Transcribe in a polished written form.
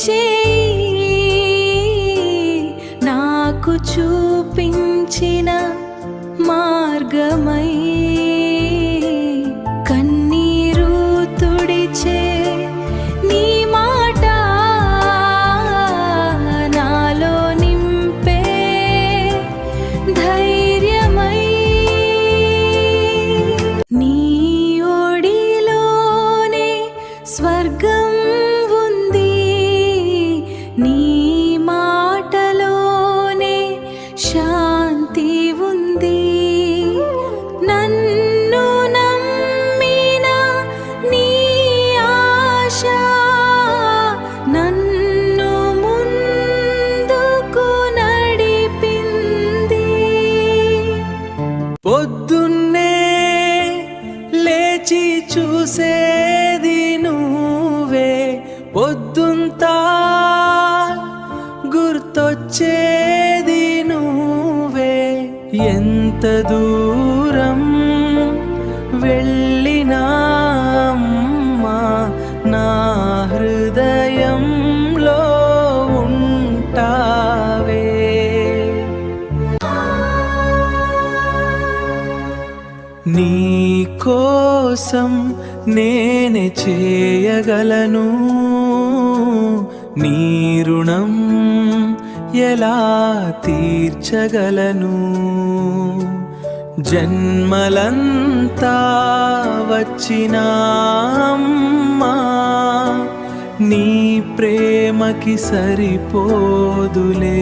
చేయి నాకు చూపించిన మార్గమై కన్నీరు తుడిచే నీ మాట నాలో నింపే ధైర్యమై నీ ఒడిలోనే స్వర్గం ఉంది నీ మాటలోనే శాంతి ఉంది నన్ను నమ్మిన నీ ఆశ నన్ను ముందుకు నడిపింది పొద్దున్నే లేచి చూసేది నువ్వే పొద్దుంతా గుర్తొచ్చేది నువ్వే ఎంత దూరం వెళ్ళినా అమ్మా నా హృదయంలో ఉంటావే నీ కోసం నేనే చేయగలను నీ రుణం ఎలా తీర్చగలను జన్మలంతా వచ్చినా అమ్మా నీ ప్రేమకి సరిపోదులే